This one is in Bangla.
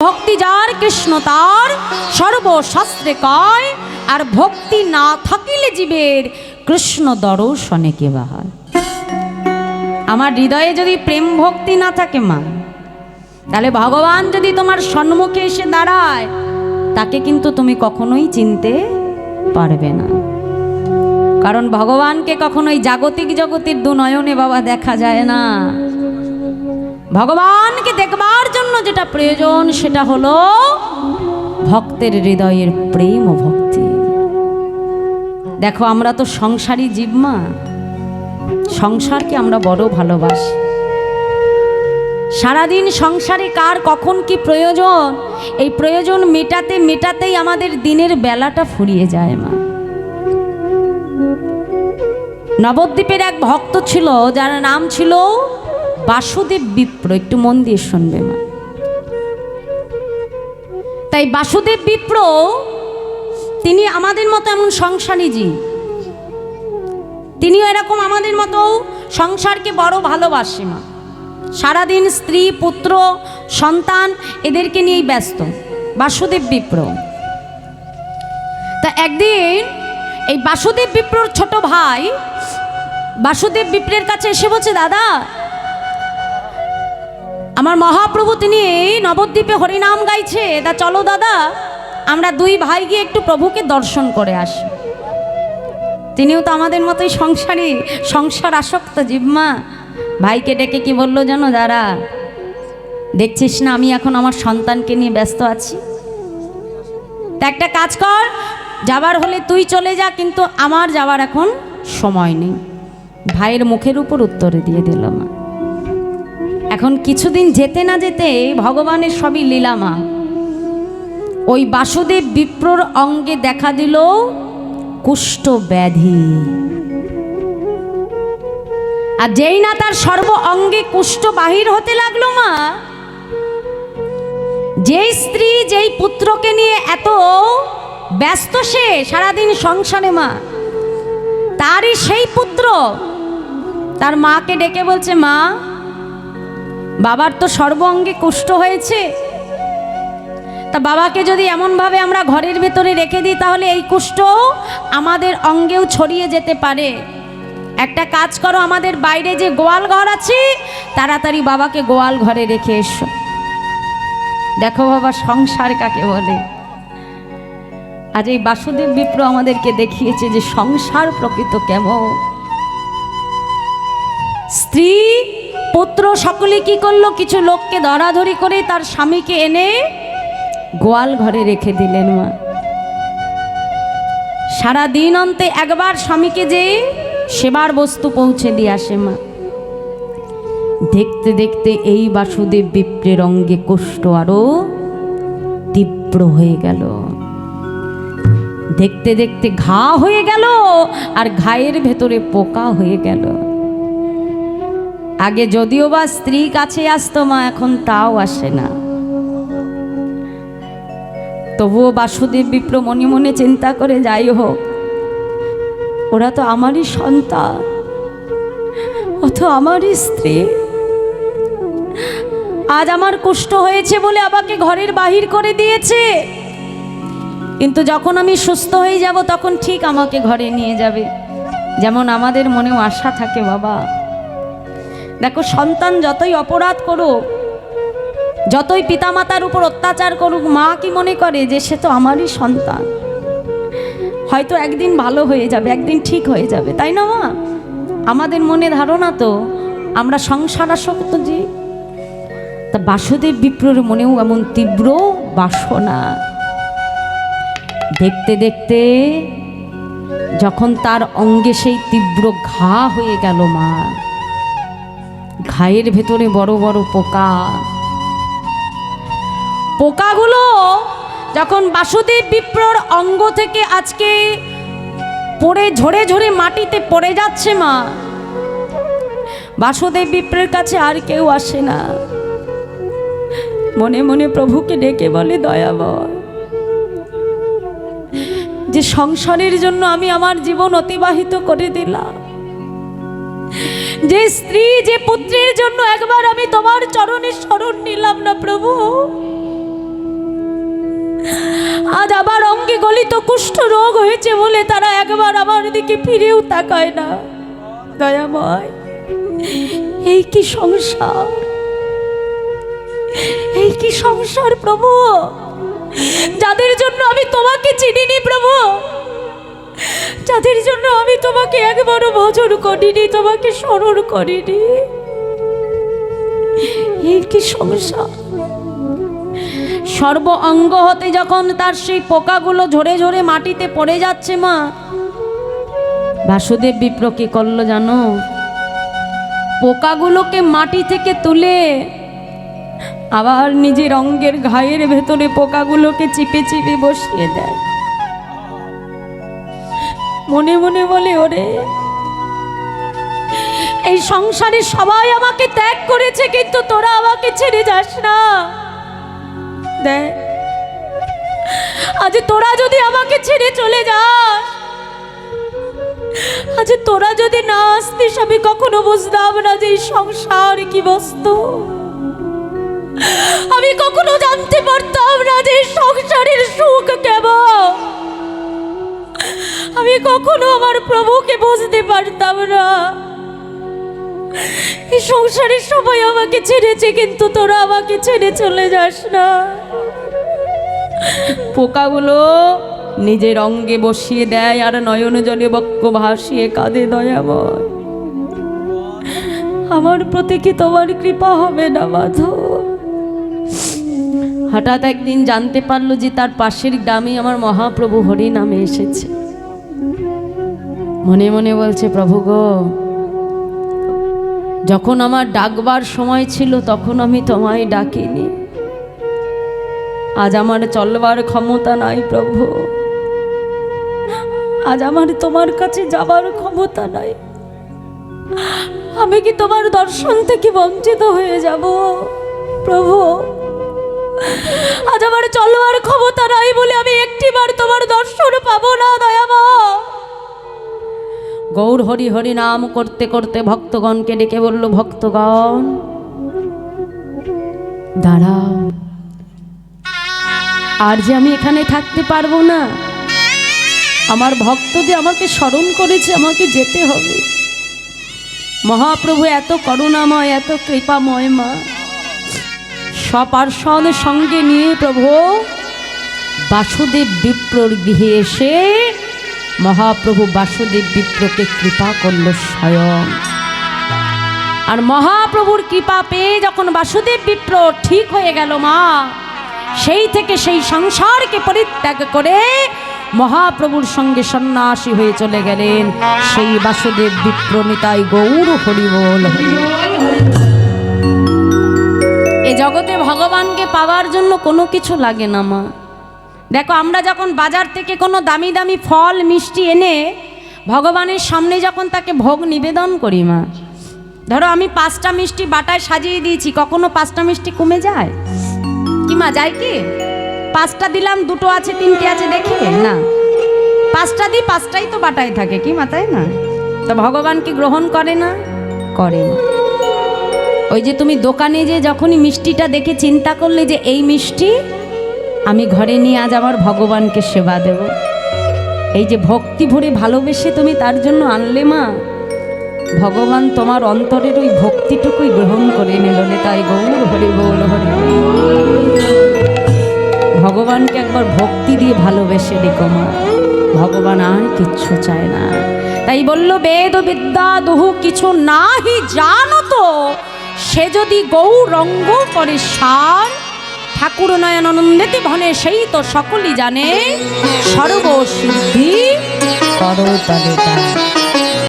ভক্তি যার কৃষ্ণ তার সর্বশাস্ত্রে কয়, আর ভক্তি না থাকিলে জীবের কৃষ্ণ দর্শনে কে বাহার। আমার হৃদয়ে যদি প্রেম ভক্তি না থাকে মা, তাহলে ভগবান যদি তোমার সম্মুখে এসে দাঁড়ায়, তাকে কিন্তু তুমি কখনোই চিনতে পারবে না। কারণ ভগবানকে কখনোই জাগতিক জগতের দু নয়নে বাবা দেখা যায় না। ভগবানকে দেখবার জন্য যেটা প্রয়োজন সেটা হলো ভক্তের হৃদয়ের প্রেম ও ভক্তি। দেখো আমরা তো সংসারী জীব মা, সংসারকে আমরা বড় ভালোবাসি। সারাদিন সংসারে কার কখন কি প্রয়োজন, এই প্রয়োজন মেটাতে মেটাতেই আমাদের দিনের বেলাটা ফুরিয়ে যায় মা। নবদ্বীপের এক ভক্ত ছিল যার নাম ছিল বাসুদেব বিপ্র। একটু মন দিয়ে শুনবে মা। তাই বাসুদেব বিপ্র তিনি আমাদের মতো এমন সংসারী জীব, তিনিও এরকম আমাদের মতো সংসারকে বড় ভালোবাসে মা। সারাদিন স্ত্রী পুত্র সন্তান এদেরকে নিয়েই ব্যস্ত বাসুদেব বিপ্র। তা একদিন এই বাসুদেব বিপ্রর ছোট ভাই বাসুদেব বিপ্রের কাছে এসে বলছে, দাদা আমার মহাপ্রভু তিনি নবদ্বীপে হরিনাম গাইছে, তা চলো দাদা আমরা দুই ভাই গিয়ে একটু প্রভুকে দর্শন করে আসি। তিনিও তো আমাদের মতোই সংসারী, সংসার আসক্ত জীবমা। ভাইকে ডেকে কি বললো জানো, যারা দেখছিস না আমি এখন আমার সন্তানকে নিয়ে ব্যস্ত আছি, তা একটা কাজ কর, যাবার হলে তুই চলে যা, কিন্তু আমার যাওয়ার এখন সময় নেই। ভাইয়ের মুখের উপর উত্তরে দিয়ে দিল মা। এখন কিছুদিন যেতে না যেতে ভগবানের সবই লীলা মা। ওই বাসুদেব বিপ্রর অঙ্গে দেখা দিল কুষ্ঠ ব্যাধি। আর যেই না তার সর্ব অঙ্গে কুষ্ঠ বাহির হতে লাগলো মা, যেই স্ত্রী যেই পুত্রকে নিয়ে এত ব্যস্ত সে সারাদিন সংসারে মা, তারই সেই পুত্র তার মাকে ডেকে বলছে, মা বাবার তো সর্ব অঙ্গে কুষ্ঠ হয়েছে, তা বাবাকে যদি এমনভাবে আমরা ঘরের ভেতরে রেখে দিই তাহলে এই কুষ্ঠ আমাদের অঙ্গেও ছড়িয়ে যেতে পারে। একটা কাজ করো, আমাদের বাইরে যে গোয়াল ঘর আছে তাড়াতাড়ি বাবাকে গোয়াল ঘরে রেখে এসো। দেখো বাবা সংসার কাকে বলে। আজ এই বাসুদেব বিপ্র আমাদেরকে দেখিয়েছে যে সংসার প্রকৃত কেমন। স্ত্রী পুত্র সকলে কি করলো, কিছু লোককে ধরাধরি করে তার স্বামীকে এনে গোয়াল ঘরে রেখে দিলেন মা। সারা দিন অন্তে একবার স্বামীকে যে সেবার বস্তু পৌঁছে দিয়ে আসে মা। দেখতে দেখতে এই বাসুদেব বিপ্রের অঙ্গে কুষ্ঠ আরো তীব্র হয়ে গেল। দেখতে দেখতে ঘা হয়ে গেল, আর ঘায়ের ভেতরে পোকা হয়ে গেল। আগে যদিও বা স্ত্রী কাছে আসতো মা, এখন তাও আসে না। তবুও বাসুদেব বিপ্র মনে মনে চিন্তা করে, যাই হোক ওরা তো আমারই সন্তান, ও তো আমারই স্ত্রী, আজ আমার কুষ্ঠ হয়েছে বলে আমাকে ঘরের বাহির করে দিয়েছে, কিন্তু যখন আমি সুস্থ হয়ে যাব তখন ঠিক আমাকে ঘরে নিয়ে যাবে। যেমন আমাদের মনেও আশা থাকে বাবা। দেখো সন্তান যতই অপরাধ করুক, যতই পিতামাতার উপর অত্যাচার করুক, মা কি মনে করে যে সে তো আমারই সন্তান, হয়তো একদিন ভালো হয়ে যাবে, একদিন ঠিক হয়ে যাবে, তাই না মা? আমাদের মনে ধারণা তো আমরা সংসার আসক্ত যে। তা বাসুদেব বিপ্রর মনেও এমন তীব্র বাসনা। দেখতে দেখতে যখন তার অঙ্গে সেই তীব্র ঘা হয়ে গেল মা, ঘায়ের ভেতরে বড় বড় পোকা, পোকাগুলো যখন বাসুদেব বিপ্রর অঙ্গ থেকে আজকে পড়ে ঝরে ঝরে মাটিতে পড়ে যাচ্ছে মা, বাসুদেব বিপ্রের কাছে আর কেউ আসে না। মনে মনে প্রভুকে ডেকে বলে, দয়াবর, যে সংসারের জন্য আমি আমার জীবন অতিবাহিত করে দিলাম, যে স্ত্রী যে পুত্রের জন্য একবার আমি তোমার চরণে শরণ নিলাম না প্রভু, আজ আমার অঙ্গে গলিত কুষ্ঠ রোগ হয়েছে বলে তারা একবার আমার দিকে ফিরেও তাকায় না। দয়াময়, এই কি সংসার, এই কি সংসার প্রভু, যাদের জন্য আমি তোমাকে চিনিনি প্রভু, যাদের জন্য আমি তোমাকে একবারও ভজন করিনি, তোমাকে স্মরণ করিনি, এই কি সংসার। সর্ব অঙ্গ হতে যখন তার সেই পোকাগুলো ঝরে ঝরে মাটিতে পড়ে যাচ্ছে মা, বাসুদেব বিপ্র কি করলো জানো? পোকাগুলোকে মাটি থেকে তুলে আবার নিজের অঙ্গের ঘায়ের ভেতরে পোকাগুলোকে চিপে চিপে বসিয়ে দেয়। মনে মনে বলে, ওরে এই সংসারে সবাই আমাকে ত্যাগ করেছে, কিন্তু তোরা আমাকে ছেড়ে যাস না। দেখ, আজ তোরা যদি আমাকে ছেড়ে চলে যাস, আজ তোরা যদি না আসতিস, আমি কখনো বুঝতাম না যে এই সংসার কি বস্তু। আমি কখনো জানতে পারতাম না যে সংসারের সুখ কেমন। আমি কখনো আমার প্রভুকে বুঝতে পারতাম না। এই সংসারের সবাই আমাকে ছেড়েছে, কিন্তু তোরা আমাকে ছেড়ে চলে যাস না। পোকাগুলো নিজের অঙ্গে বসিয়ে দেয় আর নয়ন জলে বক্ষ ভাসিয়ে কাঁদে। দয়াময়, আমার প্রতি কি তোমার কৃপা হবে না মাধব? হঠাৎ একদিন জানতে পারলো যে তার পাশের গ্রামে আমার মহাপ্রভু হরি নামে এসেছে। মনে মনে বলছে, প্রভু গো, যখন আমার ডাকবার সময় ছিল তখন আমি তোমায় ডাকিনি, আজ আমার চলবার ক্ষমতা নাই প্রভু, আজ আমার তোমার কাছে যাবার ক্ষমতা নাই, আমি কি তোমার দর্শন থেকে বঞ্চিত হয়ে যাব প্রভু? আজ আমার চলবার ক্ষমতা নাই বলে আমি একটিবার তোমার দর্শন পাবো না। দয়াময়, গৌর হরি হরি নাম করতে করতে ভক্তগণকে ডেকে বলল, ভক্তগণ দাঁড়াও, আর যে আমি এখানে থাকতে পারবো না, আমার ভক্ত যে আমাকে স্মরণ করেছে, আমাকে যেতে হবে। মহাপ্রভু এত করুণাময়, এত কৃপাময় মা, সপার্ষদ সঙ্গে নিয়ে প্রভু বাসুদেব বিপ্রর গৃহে এসে মহাপ্রভু বাসুদেব বিপ্রকে কৃপা করল স্বয়ং। আর মহাপ্রভুর কৃপা পেয়ে যখন বাসুদেব বিপ্র ঠিক হয়ে গেল মা, সেই থেকে সেই সংসারকে পরিত্যাগ করে মহাপ্রভুর সঙ্গে সন্ন্যাসী হয়ে চলে গেলেন সেই বাসুদেব বিপ্র। নিতাই গৌর হরি বল। এই জগতে ভগবানকে পাওয়ার জন্য কোনো কিছু লাগে না মা। দেখো, আমরা যখন বাজার থেকে কোনো দামি দামি ফল মিষ্টি এনে ভগবানের সামনে যখন তাকে ভোগ নিবেদন করি মা, ধরো আমি 5টা মিষ্টি বাটায় সাজিয়ে দিয়েছি, কখনো 5টা মিষ্টি কমে যায় কি মা? যায় কি? 5টা দিলাম, 2টো আছে, 3টে আছে, দেখে না, 5টা দিই, 5টাই তো বাটায় থাকে কি মা, তাই না? তো ভগবান কি গ্রহণ করে না? করে না। ওই যে তুমি দোকানে যে যখনই মিষ্টিটা দেখে চিন্তা করলে যে এই মিষ্টি আমি ঘরে নিয়ে আজ আমার ভগবানকে সেবা দেব, এই যে ভক্তি ভরে ভালোবেসে তুমি তার জন্য আনলে মা, ভগবান তোমার অন্তরের ওই ভক্তিটুকুই গ্রহণ করে নিল। তাই গৌর হরি বল হরি। ভগবানকে একবার ভক্তি দিয়ে ভালোবেসে দেখো মা, ভগবান আর কিচ্ছু চায় না। তাই বলল, বেদ বিদ্যা দুহু কিছু নাহি জানত, সে যদি গৌরঙ্গ করে সার, ঠাকুর নয়ন আনন্দেতে ভনে সেই তো সকলই জানে, সর্বসিদ্ধি করতলে তার।